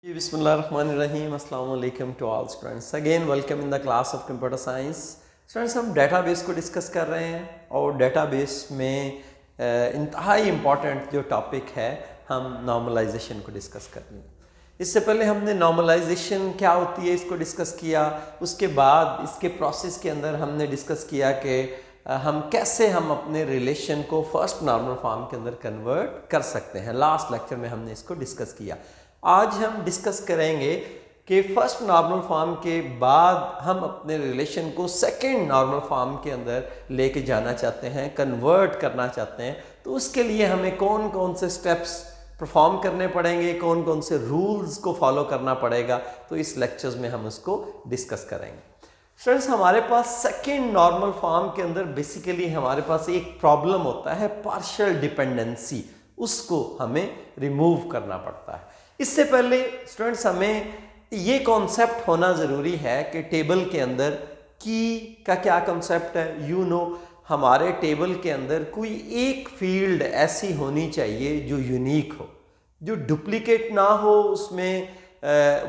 Bismillahirrahmanirrahim. Assalamu alaikum to all students. Again welcome in the class of computer science. Students हम database को discuss कर रहे हैं और डेटाबेस में इंतहाई इम्पॉर्टेंट जो टॉपिक है हम नॉर्मलाइजेशन को डिस्कस कर रहे हैं। इससे पहले हमने नॉर्मलाइजेशन क्या होती है इसको डिस्कस किया। उसके बाद इसके प्रोसेस के अंदर हमने डिस्कस किया कि हम कैसे हम अपने रिलेशन को फर्स्ट नॉर्मल फॉर्म के अंदर कन्वर्ट कर सकते हैं। लास्ट लेक्चर में हमने इसको डिस्कस किया। आज हम डिस्कस करेंगे कि फर्स्ट नॉर्मल फॉर्म के बाद हम अपने रिलेशन को सेकंड नॉर्मल फॉर्म के अंदर लेके जाना चाहते हैं, कन्वर्ट करना चाहते हैं, तो उसके लिए हमें कौन कौन से स्टेप्स परफॉर्म करने पड़ेंगे, कौन कौन से रूल्स को फॉलो करना पड़ेगा, तो इस लेक्चर्स में हम उसको डिस्कस करेंगे। फ्रेंड्स, हमारे पास सेकंड नॉर्मल फॉर्म के अंदर बेसिकली हमारे पास एक प्रॉब्लम होता है पार्शियल डिपेंडेंसी, उसको हमें रिमूव करना पड़ता है। इससे पहले स्टूडेंट्स हमें ये कॉन्सेप्ट होना ज़रूरी है कि टेबल के अंदर की का क्या कॉन्सेप्ट है। हमारे टेबल के अंदर कोई एक फील्ड ऐसी होनी चाहिए जो यूनिक हो, जो डुप्लीकेट ना हो, उसमें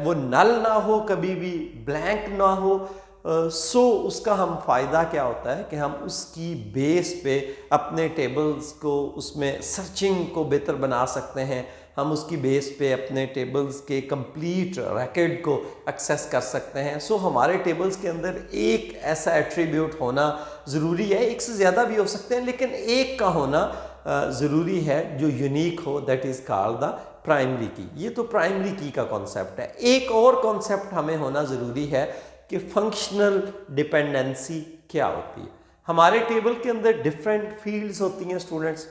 वो नल ना हो, कभी भी ब्लैंक ना हो। उसका हम फ़ायदा क्या होता है कि हम उसकी बेस पे अपने टेबल्स को, उसमें सर्चिंग को बेहतर बना सकते हैं। हम उसकी बेस पे अपने टेबल्स के कंप्लीट रिकॉर्ड को एक्सेस कर सकते हैं। हमारे टेबल्स के अंदर एक ऐसा एट्रीब्यूट होना ज़रूरी है, एक से ज़्यादा भी हो सकते हैं, लेकिन एक का होना ज़रूरी है जो यूनिक हो, that is called the primary की। ये तो प्राइमरी की का कॉन्सेप्ट है। एक और कॉन्सेप्ट हमें होना ज़रूरी है कि फंक्शनल डिपेंडेंसी क्या होती है। हमारे टेबल के अंदर डिफरेंट फील्ड्स होती हैं स्टूडेंट्स,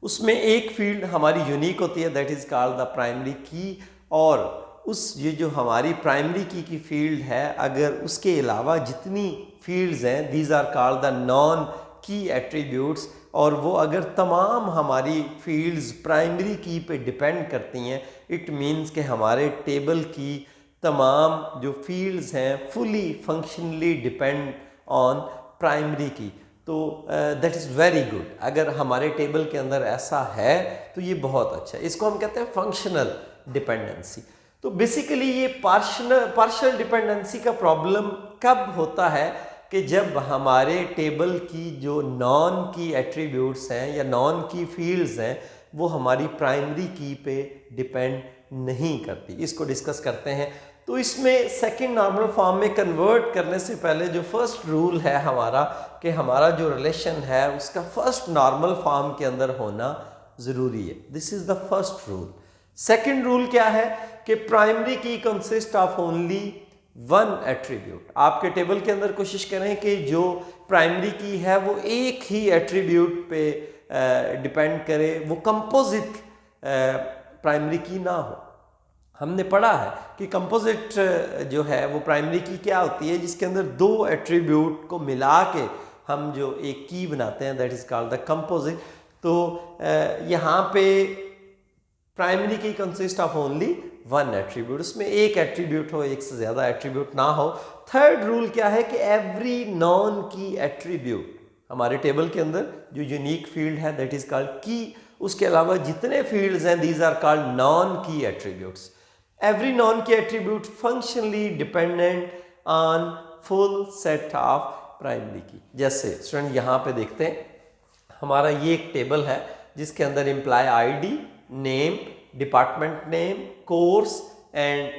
उसमें एक फील्ड हमारी यूनिक होती है, that is called the primary की। और ये जो हमारी प्राइमरी की फील्ड है, अगर उसके अलावा जितनी फील्ड्स हैं, these are called the non key attributes, और वो अगर तमाम हमारी फील्ड्स प्राइमरी की पे डिपेंड करती हैं, इट मीन्स कि हमारे टेबल की तमाम जो फील्ड्स हैं fully functionally depend on primary की। तो दैट इज़ वेरी गुड। अगर हमारे टेबल के अंदर ऐसा है तो ये बहुत अच्छा है, इसको हम कहते हैं फंक्शनल डिपेंडेंसी। तो बेसिकली ये पार्शियल डिपेंडेंसी का प्रॉब्लम कब होता है कि जब हमारे टेबल की जो नॉन की एट्रीब्यूट्स हैं या नॉन की फील्ड्स हैं वो हमारी प्राइमरी की पे डिपेंड नहीं करती। इसको डिस्कस करते हैं। तो इसमें सेकंड नॉर्मल फॉर्म में कन्वर्ट करने से पहले जो फर्स्ट रूल है हमारा, कि हमारा जो रिलेशन है उसका फर्स्ट नॉर्मल फॉर्म के अंदर होना ज़रूरी है। This is the first rule. Second rule क्या है कि प्राइमरी की consist of only one attribute. आपके टेबल के अंदर कोशिश करें कि जो प्राइमरी की है वो एक ही एट्रीब्यूट पे डिपेंड करे, वो कंपोजिट प्राइमरी की ना हो। हमने पढ़ा है कि कंपोजिट जो है वो प्राइमरी की क्या होती है, जिसके अंदर दो एट्रीब्यूट को मिला के हम जो एक की बनाते हैं, that is called the composite. तो यहाँ पे प्राइमरी की consist of only one attribute, उसमें एक एट्रीब्यूट हो, एक से ज़्यादा एट्रीब्यूट ना हो। थर्ड रूल क्या है कि एवरी नॉन की एट्रीब्यूट, हमारे टेबल के अंदर जो यूनिक फील्ड है दैट इज़ कॉल्ड की, उसके अलावा जितने फील्ड्स हैं these are called non key attributes. Every non की attribute functionally dependent on full set of primary की। जैसे स्टूडेंट यहाँ पे देखते हैं, हमारा ये एक टेबल है जिसके अंदर employee ID, name, department name, course and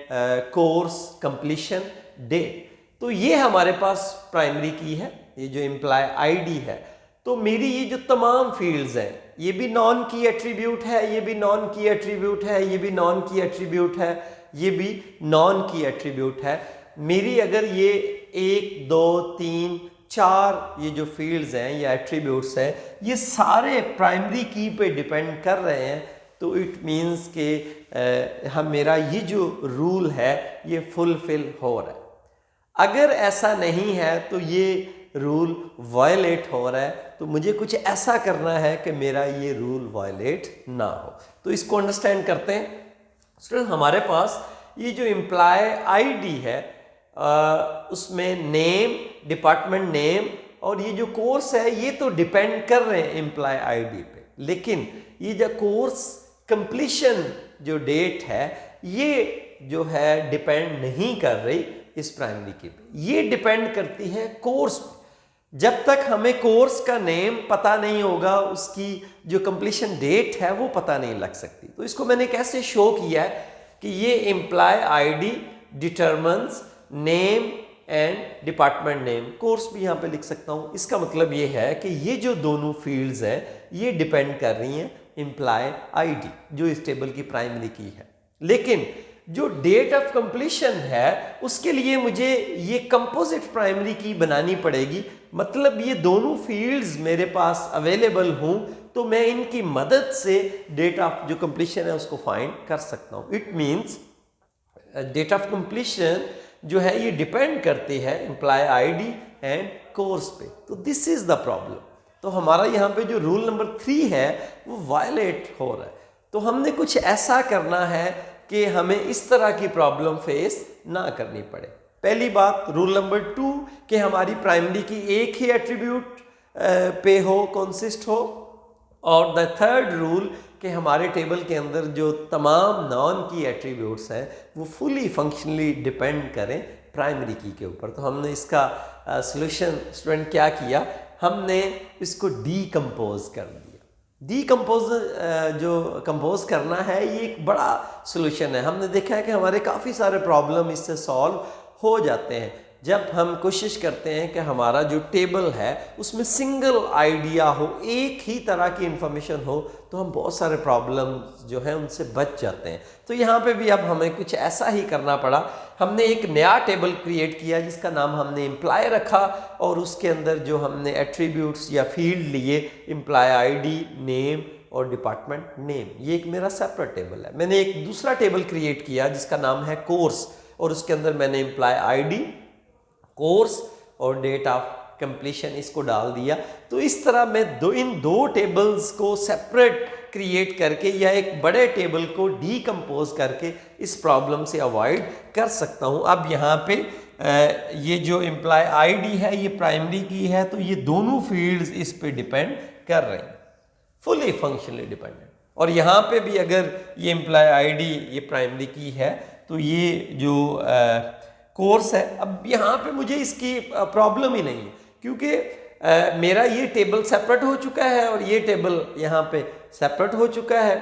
course completion, date. तो ये हमारे पास प्राइमरी की है, ये जो इम्प्लाई आईडी है। तो मेरी ये जो तमाम फील्ड्स हैं, ये भी नॉन की एट्रीब्यूट है, ये भी नॉन की एट्रीब्यूट है, ये भी नॉन की एट्रीब्यूट है, ये भी नॉन की एट्रीब्यूट है। मेरी अगर ये 1, 2, 3, 4 ये जो फील्ड्स हैं या एट्रीब्यूट्स हैं, ये सारे प्राइमरी की पे डिपेंड कर रहे हैं, तो इट मीन्स कि हम मेरा ये जो रूल है ये फुलफिल हो रहा है। अगर ऐसा नहीं है तो ये रूल वायलेट हो रहा है, तो मुझे कुछ ऐसा करना है कि मेरा ये रूल वायलेट ना हो। तो इसको अंडरस्टैंड करते हैं स्टूडेंट। हमारे पास ये जो इम्प्लाई आईडी है उसमें नेम, डिपार्टमेंट नेम और ये जो कोर्स है ये तो डिपेंड कर रहे हैं इम्प्लाई आईडी पे, लेकिन ये जो कोर्स कंप्लीशन जो डेट है ये जो है डिपेंड नहीं कर रही इस प्राइमरी की पे, ये डिपेंड करती है कोर्स पे। जब तक हमें कोर्स का नेम पता नहीं होगा, उसकी जो कंप्लीशन डेट है वो पता नहीं लग सकती। तो इसको मैंने कैसे शो किया है कि ये employee ID determines name and department name, course भी यहाँ पे लिख सकता हूँ। इसका मतलब ये है कि ये जो दोनों फील्ड्स हैं ये डिपेंड कर रही हैं एम्प्लॉय आईडी जो इस टेबल की प्राइमरी की है। लेकिन जो डेट ऑफ कंप्लीशन है उसके लिए मुझे ये कंपोजिट प्राइमरी की बनानी पड़ेगी। मतलब ये दोनों फील्ड्स मेरे पास अवेलेबल हों तो मैं इनकी मदद से डेट ऑफ जो कंप्लीशन है उसको फाइंड कर सकता हूँ। It means date of completion जो है ये डिपेंड करती है एम्प्लॉय आईडी एंड कोर्स पे। तो दिस इज द प्रॉब्लम। तो हमारा यहाँ पे जो रूल नंबर 3 है वो वायलेट हो रहा है। तो हमने कुछ ऐसा करना है कि हमें इस तरह की प्रॉब्लम फेस ना करनी पड़े। पहली बात रूल नंबर 2 कि हमारी प्राइमरी की एक ही एट्रीब्यूट पे हो, कंसिस्ट हो। और द थर्ड रूल कि हमारे टेबल के अंदर जो तमाम नॉन की एट्रीब्यूट्स हैं वो फुली फंक्शनली डिपेंड करें प्राइमरी की के ऊपर। तो हमने इसका सॉल्यूशन स्टूडेंट क्या किया, हमने इसको डीकम्पोज कर दिया। डीकम्पोज जो कंपोज करना है ये एक बड़ा सॉल्यूशन है। हमने देखा है कि हमारे काफ़ी सारे प्रॉब्लम इससे सॉल्व हो जाते हैं जब हम कोशिश करते हैं कि हमारा जो टेबल है उसमें सिंगल आइडिया हो, एक ही तरह की इंफॉर्मेशन हो, तो हम बहुत सारे प्रॉब्लम्स जो हैं उनसे बच जाते हैं। तो यहाँ पे भी अब हमें कुछ ऐसा ही करना पड़ा। हमने एक नया टेबल क्रिएट किया जिसका नाम हमने एम्प्लॉय रखा और उसके अंदर जो हमने एट्रीब्यूट्स या फील्ड लिए एम्प्लॉय आईडी, नेम और डिपार्टमेंट नेम, ये एक मेरा सेपरेट टेबल है। मैंने एक दूसरा टेबल क्रिएट किया जिसका नाम है कोर्स और उसके अंदर मैंने एम्प्लॉय आईडी, कोर्स और डेट ऑफ कंप्लीशन इसको डाल दिया। तो इस तरह मैं इन दो टेबल्स को सेपरेट क्रिएट करके या एक बड़े टेबल को डीकम्पोज करके इस प्रॉब्लम से अवॉइड कर सकता हूँ। अब यहाँ पे ये जो एम्प्लॉय आईडी है ये प्राइमरी की है, तो ये दोनों फील्ड्स इस पे डिपेंड कर रहे हैं, फुली फंक्शनली डिपेंडेंट। और यहाँ पे भी अगर ये एम्प्लॉय आईडी ये प्राइमरी की है तो ये जो कोर्स है, अब यहाँ पे मुझे इसकी प्रॉब्लम ही नहीं है क्योंकि मेरा ये टेबल सेपरेट हो चुका है और ये टेबल यहाँ पे सेपरेट हो चुका है।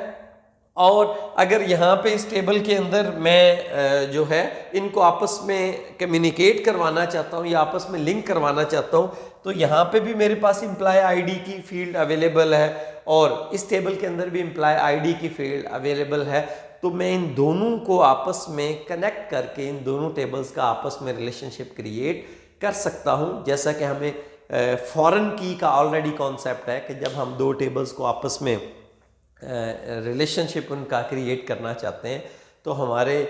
और अगर यहाँ पे इस टेबल के अंदर मैं जो है इनको आपस में कम्युनिकेट करवाना चाहता हूँ या आपस में लिंक करवाना चाहता हूँ तो यहाँ पे भी मेरे पास एम्प्लॉय आईडी की फील्ड अवेलेबल है और इस टेबल के अंदर भी एम्प्लॉय आईडी की फील्ड अवेलेबल है। तो मैं इन दोनों को आपस में कनेक्ट करके इन दोनों टेबल्स का आपस में रिलेशनशिप क्रिएट कर सकता हूं। जैसा कि हमें फॉरेन की का ऑलरेडी कॉन्सेप्ट है कि जब हम दो टेबल्स को आपस में रिलेशनशिप उनका क्रिएट करना चाहते हैं तो हमारे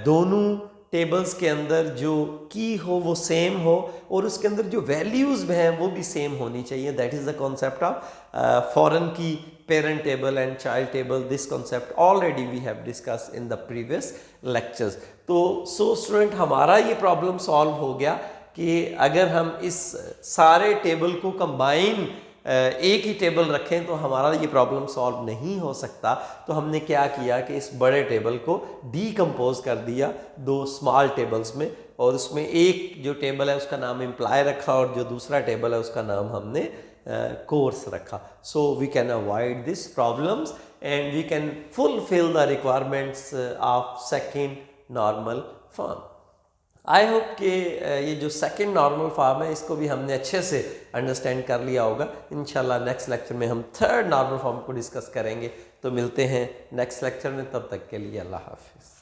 दोनों टेबल्स के अंदर जो की हो वो सेम हो और उसके अंदर जो वैल्यूज़ हैं वो भी सेम होनी चाहिए। That is the concept of foreign की parent table and child table. This concept already we have discussed in the previous lectures. तो so student हमारा ये problem solve हो गया कि अगर हम इस सारे टेबल को कंबाइन एक ही टेबल रखें तो हमारा ये प्रॉब्लम सॉल्व नहीं हो सकता। तो हमने क्या किया कि इस बड़े टेबल को डीकम्पोज कर दिया दो स्मॉल टेबल्स में और उसमें एक जो टेबल है उसका नाम एम्प्लॉय रखा और जो दूसरा टेबल है उसका नाम हमने कोर्स रखा। So we can avoid this problems and we can fulfil the requirements of second normal form. I hope कि ये जो सेकेंड नॉर्मल फॉर्म है इसको भी हमने अच्छे से अंडरस्टैंड कर लिया होगा। इंशाल्लाह नेक्स्ट लेक्चर में हम थर्ड नॉर्मल फॉर्म को डिस्कस करेंगे। तो मिलते हैं नेक्स्ट लेक्चर में, तब तक के लिए अल्लाह हाफिज़।